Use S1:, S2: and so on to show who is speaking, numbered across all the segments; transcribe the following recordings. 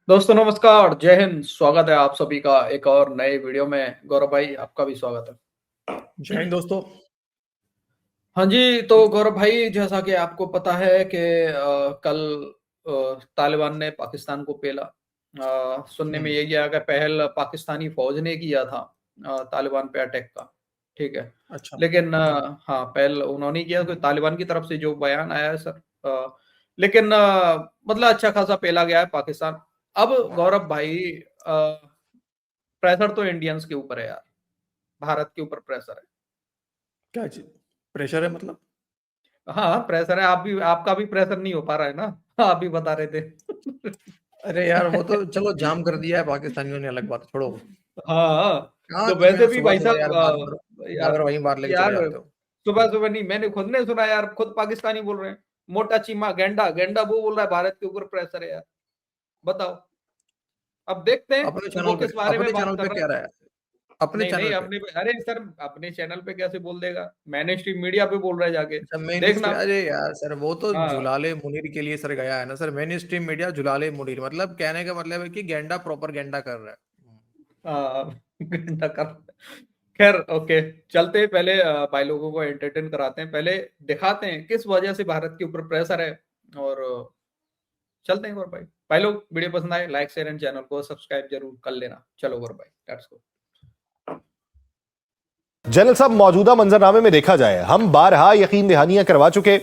S1: दोस्तों नमस्कार, जय हिंद। स्वागत है आप सभी का एक और नए वीडियो में। गौरव भाई आपका भी स्वागत
S2: जय हिंद
S1: है।
S2: दोस्तों।
S1: हाँ जी, तो गौरव भाई जैसा कि आपको पता है कि कल तालिबान ने पाकिस्तान को पेला। सुनने में
S2: हम्म।
S1: ये गया कि पहल पाकिस्तानी फौज ने किया था तालिबान पे अटैक का। ठीक है,
S2: अच्छा।
S1: लेकिन हाँ पहल उन्होंने किया तो तालिबान की तरफ से जो बयान आया है सर। लेकिन मतलब अच्छा खासा पेला गया है पाकिस्तान। अब गौरव भाई प्रेशर तो इंडियंस के ऊपर है यार, भारत के ऊपर प्रेशर है।
S2: क्या चीज प्रेशर है मतलब?
S1: हाँ प्रेशर है, आप भी, आपका भी प्रेशर नहीं हो पा रहा है ना। आप भी बता रहे थे।
S2: अरे यार वो तो चलो जाम कर दिया है पाकिस्तानियों ने, अलग बात है, छोड़ो।
S1: हाँ,
S2: कहाँ
S1: तो
S2: तुम
S1: वैसे
S2: यार
S1: भी
S2: सुबह
S1: भाई
S2: सुबह यार बात
S1: साहब
S2: करो,
S1: यार,
S2: बार वहीं बात लेके चले
S1: यार
S2: जाते हो।
S1: सुबह सुबह नहीं, मैंने खुद ने सुना यार, खुद पाकिस्तानी बोल रहे हैं। मोटा चीमा गेंडा गेंडा वो बोल रहा है भारत के ऊपर प्रेशर है यार। बताओ, अब देखते हैं
S2: अपने
S1: कि वो
S2: चैनल पे
S1: किस बारे में
S2: अपने
S1: बात
S2: चैनल
S1: कर
S2: पे
S1: रहा
S2: कह
S1: है।
S2: रहा है, अपने
S1: नहीं नहीं,
S2: चैनल पे।
S1: अपने, अरे सर अपने चैनल पे कैसे बोल देगा, मैंने स्ट्रीम मीडिया पे बोल रहा है जाके।
S2: अच्छा मेन
S1: देखना।
S2: स्ट्रीम, अरे यार सर वो तो
S1: हाँ
S2: जुलाले मुनीर के लिए सर गया है ना सर, मेन स्ट्रीम मीडिया जुलाले मुनीर, मतलब कहने का मतलब है कि गेंडा प्रॉपर गेंडा कर रहा है।
S1: हाँ। घंटा कर। खैर ओके, चलते हैं पहले भाई लोगों को एंटरटेन कराते हैं, पहले दिखाते हैं किस वजह से भारत के ऊपर प्रेशर है। और चलते हैं गौर भाई। भाई लोग वीडियो पसंद आए लाइक शेयर एंड चैनल को सब्सक्राइब जरूर कर लेना। चलो गौर भाई, लेट्स गो।
S3: जनरल साहब, मौजूदा मंजरनामे में देखा जाए, हम बारहा यकीन दहानियां करवा चुके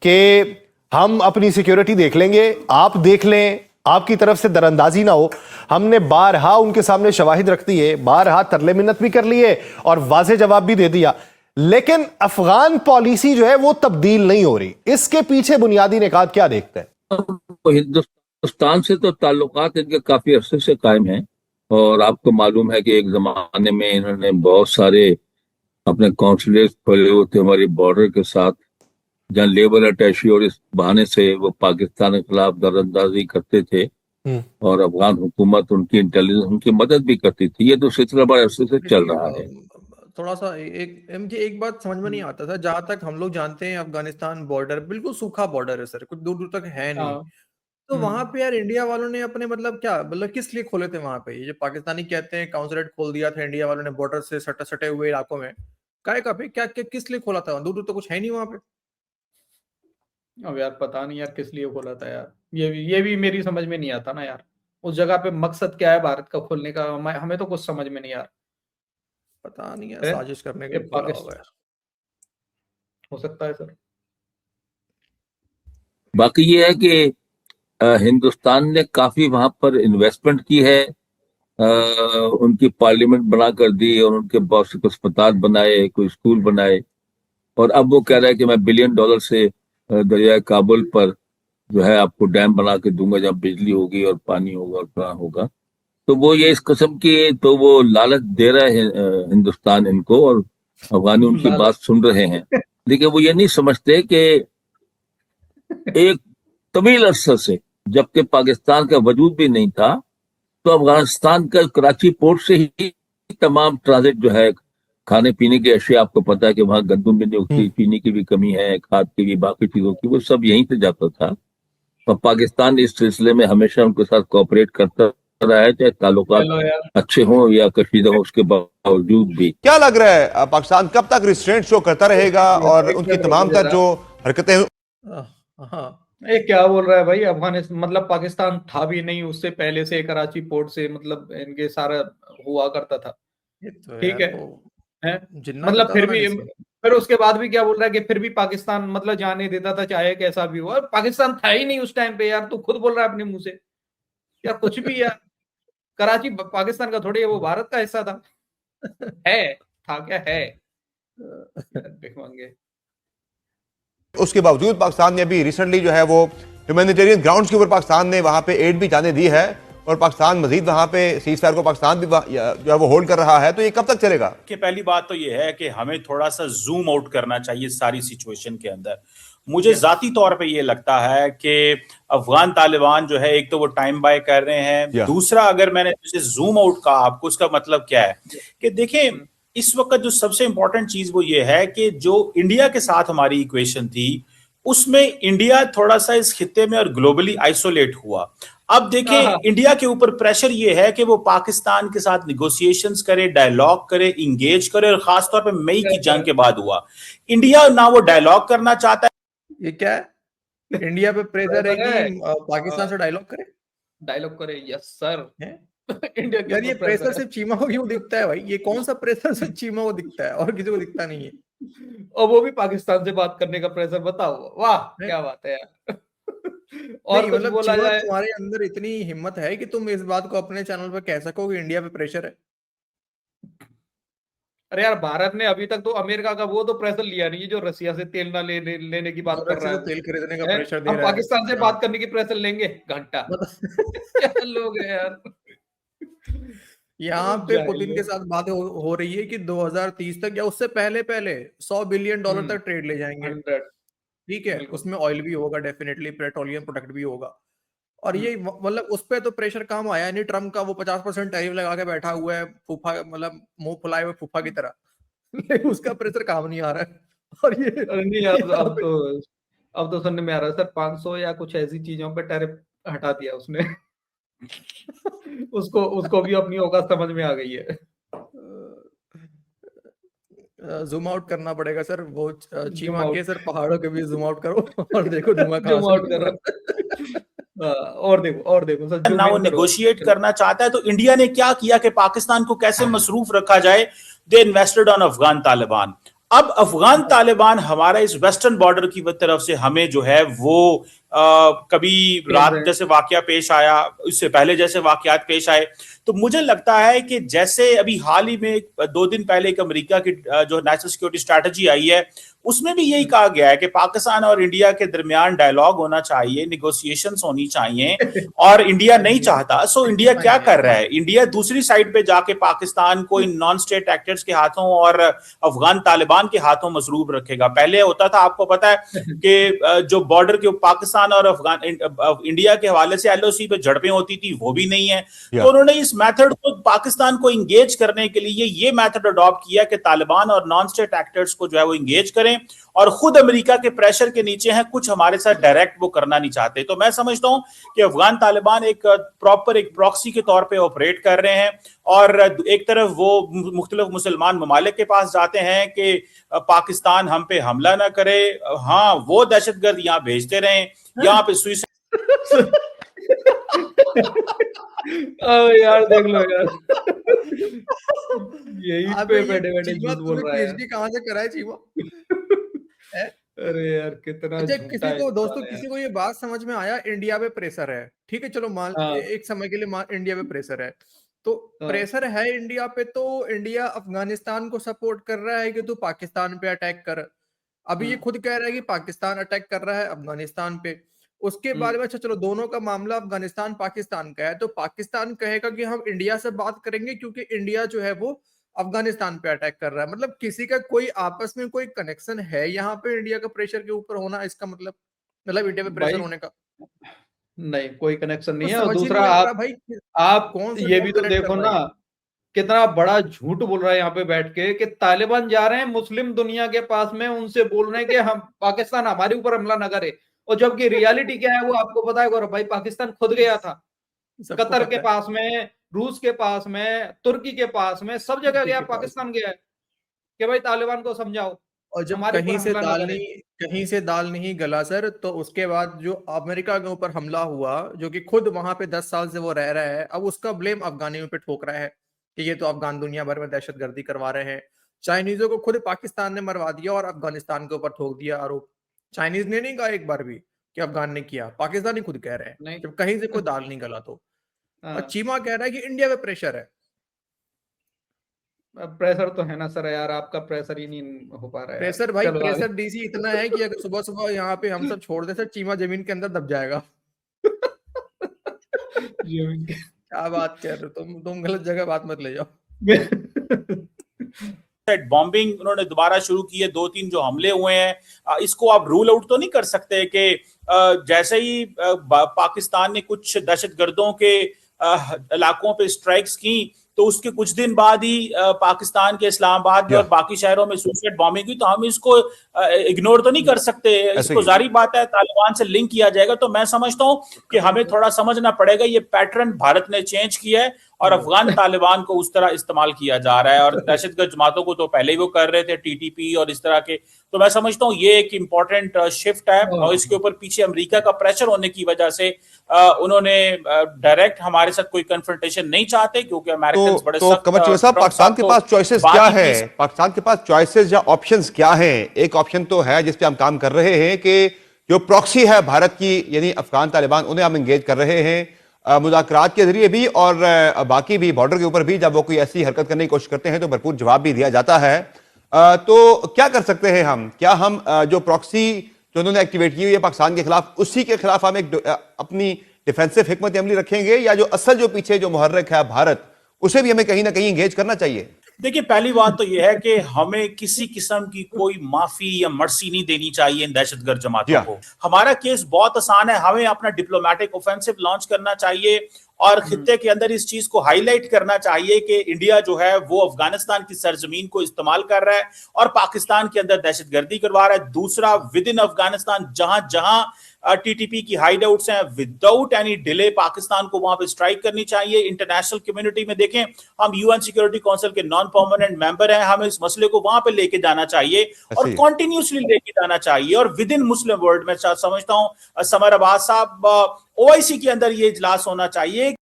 S3: कि हम अपनी सिक्योरिटी देख लेंगे, आप देख लें, आपकी तरफ से दरअंदाजी ना हो। हमने बारहा उनके सामने शवाहिद रख दिए, बारहा तरले मिन्नत भी कर लिए और वाज़ेह जवाब भी दे दिया, लेकिन अफगान पॉलिसी जो है वो तब्दील नहीं हो रही। इसके पीछे बुनियादी निकात क्या देखते हैं?
S4: तो हिंदुस्तान से तो ताल्लुकात इनके काफी अरसे से कायम हैं। और आपको मालूम है कि एक जमाने में इन्होंने बहुत सारे अपने कॉन्सुलेट खोले हुए थे हमारी बॉर्डर के साथ, जहाँ लेबर अटैची, और इस बहाने से वो पाकिस्तान के खिलाफ दरअंदाजी करते थे। और अफगान हुकूमत उनकी इंटेलिजेंस उनकी मदद भी करती थी। ये तो सिलसिला बड़े अरसे से चल
S2: देखिए
S4: रहा है।
S2: थोड़ा सा मुझे एक बात समझ में नहीं आता था, जहां तक हम लोग जानते हैं अफगानिस्तान बॉर्डर बिल्कुल सूखा बॉर्डर है सर, कुछ दूर दूर तक है नहीं।
S1: हाँ।
S2: तो वहां
S1: हम्म।
S2: पे यार इंडिया वालों ने अपने मतलब क्या मतलब किस लिए खोले थे वहां पे? ये जो पाकिस्तानी कहते हैं काउंसलेट खोल दिया था इंडिया वालों ने बॉर्डर से सटे सटे हुए इलाकों में, काय का पे क्या किस लिए खोला था? दूर दूर तो कुछ है नहीं वहां पे।
S1: अब यार पता नहीं यार किस लिए खोला था यार, ये भी मेरी समझ में नहीं आता ना यार। उस जगह पे मकसद क्या है भारत का खोलने का, हमें तो कुछ समझ में नहीं यार
S2: पता नहीं है,
S1: है।
S2: साजिश करने के
S1: ये
S2: लिए खोला होगा
S1: पाकिस्तान
S2: यार।
S1: हो सकता है सर।
S4: बाकी ये है कि हिंदुस्तान ने काफी वहां पर इन्वेस्टमेंट की है। अ, उनकी पार्लियामेंट बना कर दी और उनके बहुत से कुछ अस्पताल बनाए, कोई स्कूल बनाए। और अब वो कह रहा है कि मैं $1 बिलियन से दरियाए काबुल पर जो है आपको डैम बना के दूंगा, जहाँ बिजली होगी और पानी होगा और कहाँ होगा। तो वो ये इस किस्म की तो वो लालच दे रहा है हिंदुस्तान इनको, और अफगानी उनकी बात
S1: लालच।
S4: सुन रहे हैं। लेकिन वो ये नहीं समझते कि एक तवील अरसे से, जबकि पाकिस्तान का वजूद भी नहीं था, तो अफगानिस्तान का कराची पोर्ट से ही तमाम ट्रांजिट जो है खाने पीने की अशिया, आपको पता है कि वहां गंदम भी नहीं उगती, चीनी की भी कमी है, खाद की भी, बाकी चीजों की, वो सब यहीं से जाता था। और पाकिस्तान इस सिलसिले में हमेशा उनके साथ कोऑपरेट करता रहा है, चाहे ताल्लुकात
S1: चलो यार।
S4: अच्छे हों या कशीदा हो, उसके बावजूद भी।
S3: क्या लग रहा है, पाकिस्तान कब तक रिस्ट्रेंट शो करता रहेगा और
S1: एक
S3: उनकी
S1: मिनट रुको
S3: तमाम तर
S1: जरा।
S3: जो हरकतें?
S2: हाँ।
S1: ये क्या बोल रहा है भाई, अफगानिस्तान मतलब पाकिस्तान था भी नहीं उससे पहले से, कराची पोर्ट से मतलब इनके सारा हुआ करता था।
S2: ये तो
S1: ठीक
S2: यार
S1: है।
S2: वो
S1: हैं?
S2: जिन्ना
S1: मतलब
S2: कहता था
S1: फिर
S2: ना
S1: भी,
S2: किसी।
S1: फिर उसके बाद भी क्या बोल रहा है कि फिर भी पाकिस्तान मतलब जाने देता था चाहे कैसा भी हो। और पाकिस्तान था ही नहीं उस टाइम पे यार, तू खुद बोल रहा है अपने मुंह से। यार कुछ भी यार, कराची पाकिस्तान का थोड़ी है, वो भारत का हिस्सा था। है, था क्या है यार, भिखमंगे।
S3: उसके बावजूद पाकिस्तान ने अभी रिसेंटली जो है वो ह्यूमैनिटेरियन ग्राउंड्स के ऊपर पाकिस्तान ने वहां पे एड भी जाने दी है, और पाकिस्तान मजीद वहां पे सीज फायर को पाकिस्तान भी जो है वो होल्ड कर रहा है। तो ये कब तक चलेगा?
S5: कि पहली बात तो ये है कि हमें थोड़ा सा जूम आउट करना चाहिए सारी सिचुएशन के अंदर। मुझे
S1: यस।
S5: जाती तौर पे ये लगता है कि अफगान तालिबान जो है, एक तो वो टाइम बाय कर रहे हैं,
S3: या
S5: दूसरा अगर मैंने जैसे जूम आउट कहा आपको, उसका मतलब क्या है कि देखें, इस वक्त जो सबसे इंपॉर्टेंट चीज वो ये है कि जो इंडिया के साथ हमारी इक्वेशन थी, उसमें इंडिया थोड़ा सा इस खित्ते में और ग्लोबली आइसोलेट हुआ। अब देखें इंडिया के ऊपर प्रेशर ये है कि वो पाकिस्तान के साथ निगोशिएशंस करे, डायलॉग करे, इंगेज करे, और खासतौर पे मई की जंग के बाद हुआ। इंडिया ना वो डायलॉग करना चाहता है।
S2: ये क्या है? इंडिया पे प्रेशर है कि पाकिस्तान से डायलॉग करे?
S1: डायलॉग करे, यस सर।
S2: है?
S1: इंडिया के
S2: यार ये
S1: ऊपर
S2: प्रेशर सिर्फ चीमा को क्यों दिखता है भाई? ये कौन सा प्रेशर सिर्फ चीमा को दिखता है और किसी को दिखता नहीं है?
S1: और वो भी पाकिस्तान से बात करने का प्रेशर, बताओ। वाह
S2: है?
S1: क्या बात है यार। और
S2: नहीं
S1: कुछ
S2: मतलब
S1: बोला
S2: चीमा,
S1: जाए।
S2: तुम्हारे अंदर इतनी हिम्मत है कि तुम इस बात को अपने चैनल पे कह सको कि इंडिया पे प्रेशर है?
S1: अरे यार, भारत ने अभी तक तो अमेरिका का वो तो प्रेशर लिया नहीं है जो रसिया से तेल ना लेने की बात
S2: जो
S1: कर
S2: रस्सी
S1: रहा
S2: से
S1: है।
S2: तेल खरीदने का
S1: हैं?
S2: प्रेशर दे
S1: हम
S2: रहा है।
S1: पाकिस्तान से
S2: हाँ।
S1: बात करने की प्रेशर लेंगे घंटा। क्या लोग हैं यार।
S2: यहाँ पे
S1: जाहिल
S2: पुतिन
S1: है।
S2: के साथ बात हो रही है कि 2030 तक या उससे पहले पहले $100 बिलियन तक ट्रेड ले जाएंगे।
S1: 100
S2: ठीक है,
S1: बिल्कुल।
S2: उसमें ऑयल भी होगा, डेफिनेटली पेट्रोलियम प्रोडक्ट भी होगा। और ये
S1: हम्म,
S2: मतलब उस पे तो प्रेशर काम आया नहीं। ट्रम्प का वो 50% टैरिफ लगा के बैठा हुआ है, फूफा, मतलब मुंह फुलाए हुए फूफा की तरह। लेकिन उसका प्रेशर काम नहीं आ रहा है। और ये
S1: अरे नहीं,
S2: यहाँ पे
S1: अब तो सुनने में आ रहा है सर, 500 या कुछ ऐसी चीजों पे टैरिफ हटा दिया उसने। उसको उसको भी अपनी औकात समझ में आ गई है।
S2: जूम आउट करना पड़ेगा सर। वो
S1: जूम
S2: चीमा के
S1: आउट।
S2: सर पहाड़ों के भी जूम आउट करो और देखो धुआं कहाँ
S1: जूम
S2: से
S1: आउट
S2: निकल
S1: कर
S2: रहा
S1: रहा है। और देखो सर, जूम
S5: ना वो
S1: इन करो।
S5: निगोशिएट करना चाहता है। तो इंडिया ने क्या किया कि पाकिस्तान को कैसे मसरूफ रखा जाए। दे इन्वेस्टेड ऑन अफगान तालिबान। अब अफगान तालिबान हमारा इस वेस्टर्न बॉर्डर की तरफ से हमें जो है वो कभी रात जैसे वाकया पेश आया, इससे पहले जैसे वाकयात पेश आए। तो मुझे लगता है कि जैसे अभी हाल ही में 2 दिन पहले एक अमेरिका की जो नेशनल सिक्योरिटी स्ट्रैटेजी आई है, उसमें भी यही कहा गया है कि पाकिस्तान और इंडिया के दरमियान डायलॉग होना चाहिए, निगोशिएशंस होनी चाहिए, और इंडिया नहीं चाहता। सो इंडिया क्या कर रहा है? इंडिया दूसरी साइड पे जाके पाकिस्तान को इन नॉन स्टेट एक्टर्स के हाथों और अफगान तालिबान के हाथों मसरूफ रखेगा। पहले होता था, आपको पता है कि जो बॉर्डर के पाकिस्तान और अफगान इंडिया के हवाले से एलओसी पे झड़पें होती थी, वो भी नहीं है। तो उन्होंने इस मेथड को पाकिस्तान को इंगेज करने के लिए ये मेथड अडॉप्ट किया कि तालिबान और नॉन स्टेट एक्टर्स को जो है वो इंगेज करें, और खुद अमेरिका के प्रेशर के नीचे हैं, कुछ हमारे साथ डायरेक्ट वो करना नहीं चाहते। तो मैं समझता हूं कि अफगान तालिबान एक प्रॉपर एक प्रॉक्सी के तौर पे ऑपरेट कर रहे हैं, और एक तरफ वो मुख्तलिफ मुसलमान ममालिक के पास जाते हैं कि पाकिस्तान हम पे हमला ना करे, हाँ वो दहशतगर्द यहाँ भेजते रहे, यहाँ पे सुइसाइड।
S1: यार देख लो यार। यही
S2: अबे
S1: पे
S2: ये
S1: बैठे बैठे
S2: चीमा,
S1: झूठ बोल
S2: तूने
S1: रहा है यार।
S2: पीएचडी कहाँ से करा है चीमा? है?
S1: अरे यार, कितना
S2: अच्छा,
S1: झूठा
S2: किसी को दोस्तों,
S1: इंसान है
S2: किसी
S1: यार।
S2: को ये बात समझ में आया इंडिया पे प्रेशर है, ठीक है, चलो मान
S1: हाँ,
S2: एक समय के लिए इंडिया पे प्रेशर है, तो
S1: हाँ,
S2: प्रेशर है इंडिया पे, तो इंडिया अफगानिस्तान को सपोर्ट कर रहा है कि तू पाकिस्तान पे अटैक कर। अभी ये खुद कह रहा है कि पाकिस्तान अटैक कर रहा है अफगानिस्तान पे। उसके बारे में अच्छा चलो, दोनों का मामला अफगानिस्तान पाकिस्तान का है, तो पाकिस्तान कहेगा कि हम इंडिया से बात करेंगे क्योंकि इंडिया जो है वो अफगानिस्तान पे अटैक कर रहा है। मतलब किसी का कोई आपस में कोई कनेक्शन है यहाँ पे इंडिया का प्रेशर के ऊपर होना, इसका मतलब इंडिया पे प्रेशर
S1: भाई
S2: होने का?
S1: नहीं, कोई कनेक्शन
S2: तो
S1: नहीं है। और
S2: समझ ही
S1: दूसरा,
S2: नहीं आ रहा
S1: आप
S2: भाई
S1: आप
S2: कौन से
S1: ये भी
S2: कौन
S1: तो
S2: कनेक्ट कर
S1: देखो
S2: रहा है
S1: ना,
S2: ये।
S1: कितना बड़ा झूठ बोल रहा है यहाँ पे बैठ के कि तालिबान जा रहे हैं मुस्लिम दुनिया के पास में, उनसे बोल रहे हैं कि हम पाकिस्तान हमारे ऊपर हमला न करे। और जबकि रियलिटी क्या है वो आपको पता है गौरव भाई, पाकिस्तान खुद गया था।
S2: सबको
S1: कतर के
S2: पता है।
S1: पास में, रूस के पास में, तुर्की के पास में, सब जगह
S2: तुर्की
S1: गया,
S2: के पास में।
S1: पाकिस्तान गया है कि भाई तालिबान को समझाओ
S2: और जब
S1: हमारे ऊपर हमला न करे।
S2: कहीं से दाल नहीं गला सर, तो उसके बाद जो अमेरिका के ऊपर हमला हुआ, जो कि खुद वहां पे 10 साल से वो रह रहा है, अब उसका ब्लेम अफगानियों पे ठोक रहा है कि ये तो अफगान दुनिया भर में दहशतगर्दी करवा रहे हैं। चाइनीजों को खुद पाकिस्तान ने मरवा दिया और अफगानिस्तान के ऊपर ठोक दिया आरोप। चाइनीज ने नहीं कहा एक बार भी कि अफगान ने किया, पाकिस्तानी खुद कह रहे हैं,
S1: नहीं।
S2: जब कहीं से कोई दाल नहीं गला तो। और
S1: हाँ,
S2: चीमा कह रहा है कि इंडिया पे प्रेशर है।
S1: प्रेशर तो है ना सर यार, आपका प्रेशर ही नहीं हो पा रहा है यार।
S2: प्रेशर भाई,
S1: चलो आगे।
S2: प्रेशर डीसी इतना है कि अगर सुबह सुबह यहाँ पे हम सब छोड़ दे सर, चीमा जमीन के अंदर दब जाएगा। क्या बात कर रहे हो तुम गलत जगह बात मत ले जाओ।
S5: बॉम्बिंग उन्होंने दोबारा शुरू की है, 2-3 जो हमले हुए हैं, इसको आप रूल आउट तो नहीं कर सकते कि जैसे ही पाकिस्तान ने कुछ दहशतगर्दों के इलाकों पे स्ट्राइक्स की, तो तो उसके कुछ दिन बाद ही पाकिस्तान के इस्लामाबाद में और बाकी शहरों में सुसाइड बॉम्बिंग हुई, तो हम इसको इग्नोर तो नहीं कर सकते। इसको जारी बात है तालिबान से लिंक किया जाएगा। तो मैं समझता हूं कि हमें थोड़ा समझना पड़ेगा, ये पैटर्न भारत ने चेंज किया है और अफगान तालिबान को उस तरह इस्तेमाल किया जा रहा है। और दहशतगर्द जमातों को तो पहले ही वो कर रहे थे, टीटीपी और इस तरह के। तो मैं समझता हूँ ये एक इंपॉर्टेंट शिफ्ट है और इसके ऊपर पीछे अमेरिका का प्रेशर होने की वजह से उन्होंने डायरेक्ट हमारे साथ कोई कन्फ्रंटेशन नहीं चाहते, क्योंकि अमेरिकन बड़े सख्त।
S3: कमर चौधरी साहब, पाकिस्तान के पास चॉइसेस क्या है? पाकिस्तान के पास चॉइसेस या ऑप्शंस क्या हैं? एक ऑप्शन तो है जिस पे हम काम कर रहे हैं कि जो प्रॉक्सी है भारत की, यानी अफगान तालिबान, उन्हें हम एंगेज कर रहे हैं मुज़ाकरात के जरिए भी और बाकी भी बॉर्डर के ऊपर भी जब वो कोई ऐसी हरकत करने की कोशिश करते हैं तो भरपूर जवाब भी दिया जाता है। तो क्या कर सकते हैं हम? क्या हम जो प्रॉक्सी जो उन्होंने एक्टिवेट की हुई है पाकिस्तान के खिलाफ, उसी के खिलाफ हम एक अपनी डिफेंसिव हिकमत अमली रखेंगे, या जो असल जो पीछे जो मुहर्रिक है भारत, उसे भी हमें कहीं ना कहीं एंगेज करना चाहिए?
S5: देखिए, पहली बात तो यह है कि हमें किसी किस्म की कोई माफी या मर्सी नहीं देनी चाहिए इन दहशतगर्द जमातों को। हमारा केस बहुत आसान है, हमें अपना डिप्लोमेटिक ऑफेंसिव लॉन्च करना चाहिए और खित्ते के अंदर इस चीज को हाईलाइट करना चाहिए कि इंडिया जो है वो अफगानिस्तान की सरजमीन को इस्तेमाल कर रहा है और पाकिस्तान के अंदर दहशतगर्दी करवा रहा है। दूसरा, विद इन अफगानिस्तान जहां जहां टीटीपी की हाइडआउट्स हैं, विदाउट एनी डिले पाकिस्तान को वहां पे स्ट्राइक करनी चाहिए। इंटरनेशनल कम्युनिटी में देखें, हम यूएन सिक्योरिटी काउंसिल के नॉन परमानेंट मेंबर हैं, हमें इस मसले को वहां पे लेके जाना चाहिए और कॉन्टिन्यूसली लेके जाना चाहिए। और विद इन मुस्लिम वर्ल्ड में समझता हूं समर अब्बास साहब, ओआईसी के अंदर ये इजलास होना चाहिए।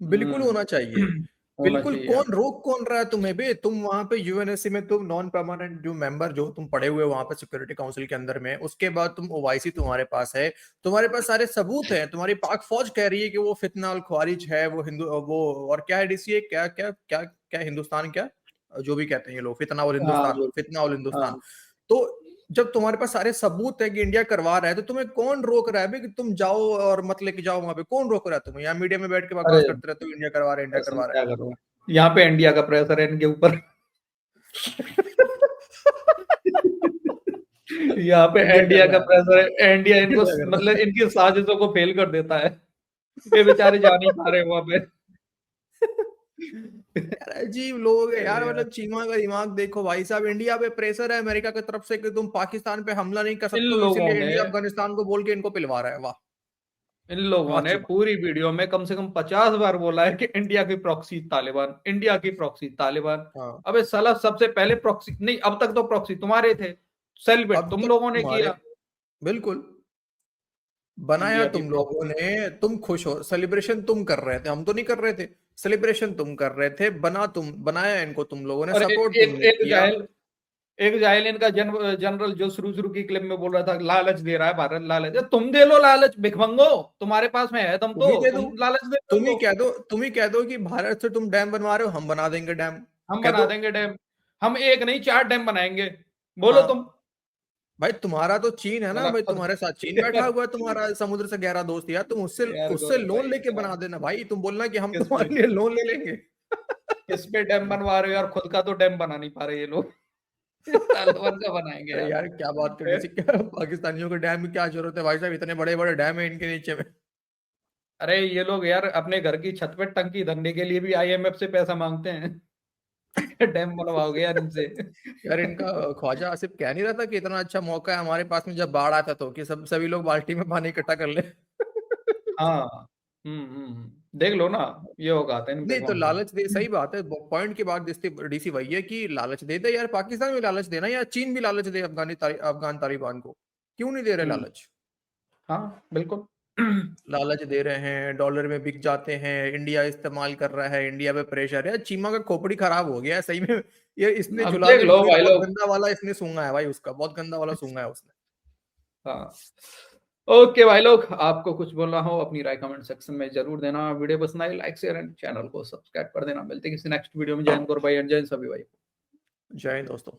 S2: बिल्कुल होना चाहिए। बिल्कुल। कौन रहा है तुम्हें भी? तुम वहां पे यूएनएससी में तुम नॉन परमानेंट जो मेंबर जो तुम पड़े हुए वहां पे सिक्योरिटी काउंसिल के अंदर में, उसके बाद तुम ओआईसी तुम्हारे पास है, तुम्हारे पास सारे सबूत हैं। तुम्हारी पाक फौज कह रही है कि वो फितना अल ख्वारिज है, वो हिंदू, वो और क्या है डीसीए, क्या क्या क्या क्या हिंदुस्तान, क्या जो भी कहते हैं ये लोग, फितना और हिंदुस्तान, फितना और हिंदुस्तान। तो जब तुम्हारे पास सारे सबूत है कि इंडिया करवा रहा है, तो तुम्हें कौन रोक रहा है भाई कि तुम जाओ और मत लेके जाओ वहां पे? कौन रोक रहा है तुम्हें? यहाँ मीडिया में बैठ के बकवास करते रहते हो, इंडिया करवा रहा है, इंडिया करवा रहा है।
S1: यहाँ पे इंडिया का प्रेशर है इनके ऊपर। यहाँ पे इंडिया का प्रेशर है, इंडिया इनको मतलब इनकी साजिशों को फेल कर देता है। ये बेचारे जा नहीं पा रहे वहां पे।
S2: अजीब लोग है यार, मतलब चीमा का दिमाग देखो भाई साहब। इंडिया पे प्रेशर है अमेरिका की तरफ से कि तुम पाकिस्तान पे हमला नहीं कर सकते, इसलिए इंडिया अफगानिस्तान को बोल के इनको पिलवा रहा है। वाह!
S1: इन लोगों ने पूरी वीडियो में कम से कम 50 बार बोला है कि इंडिया की प्रॉक्सी तालिबान, इंडिया की प्रॉक्सी तालिबान। अबे साला, सबसे पहले प्रॉक्सी नहीं, अब तक तो प्रॉक्सी तुम्हारे थे, सेलिब्रेट तुम लोगों ने किया।
S2: बिल्कुल बनाया तुम लोगों ने, तुम खुश हो, सेलिब्रेशन तुम कर रहे थे, हम तो नहीं कर रहे थे। सेलिब्रेशन तुम कर रहे थे, बनाया इनको तुम लोगों ने, सपोर्ट तुमने किया।
S1: एक जाहिल इनका जनरल जो शुरू की क्लिप में बोल रहा था लालच दे रहा है भारत, लालच। तुम दे लो लालच, भिखमंगो, तुम्हारे पास में है, तुम लालच दे।
S2: तुम ही कह दो कि भारत से तुम डैम बनवा रहे हो, हम बना देंगे डैम,
S1: हम बना देंगे डैम, हम एक नहीं 4 डैम बनाएंगे, बोलो तुम।
S2: भाई तुम्हारा तो चीन है ना भाई, तुम्हारे साथ चीन बैठा हुआ है, तुम्हारा समुद्र से गहरा दोस्त यार। तुम उससे लोन लेके बना देना भाई। तुम बोलना कि हम तुम्हारे लिए लोन ले लेंगे।
S1: किस पे डैम बनवा रहे हो यार? खुद का तो डैम बना नहीं पा रहे ये लोग। तालिबान का बनाएंगे
S2: यार क्या बात कर रहे क्या पाकिस्तानियों के डैम की क्या जरूरत है भाई साहब? इतने बड़े बड़े डैम है इनके नीचे में।
S1: अरे ये लोग यार अपने घर की छत पे टंकी धरने के लिए भी आईएमएफ से पैसा मांगते हैं। डैम बनवाओगे यार इनसे?
S2: यार इनका ख्वाजा आसिफ कह नहीं रहा था कि इतना अच्छा मौका है हमारे पास में जब बाढ़ आता तो कि सभी लोग बाल्टी में पानी इकट्ठा कर ले।
S1: हाँ, देख लो ना, ये होगा
S2: नहीं तो लालच दे, सही बात है। पॉइंट की बात डीसी वही है कि लालच दे दे यार, पाकिस्तान भी लालच देना या चीन भी लालच दे अफगान तालिबान को। क्यों नहीं दे रहे लालच?
S1: हाँ बिल्कुल
S2: लालच दे रहे हैं, डॉलर में बिक जाते हैं, इंडिया इस्तेमाल कर रहा है, इंडिया पे प्रेशर है। चीमा का खोपड़ी खराब हो गया है सही में। ये इसने बहुत गंदा वाला इसने सूंघा है भाई, उसका बहुत गंदा वाला सूंघा है उसने।
S1: हाँ ओके भाई लोग, आपको कुछ बोलना हो अपनी राय कमेंट सेक्शन में जरूर देना। वीडियो पसंद I like share and channel को सब्सक्राइब कर देना। मिलते किसी नेक्स्ट वीडियो में। जय हिंद भाई, जय हिंद सभी भाई,
S2: जय हिंद दोस्तों।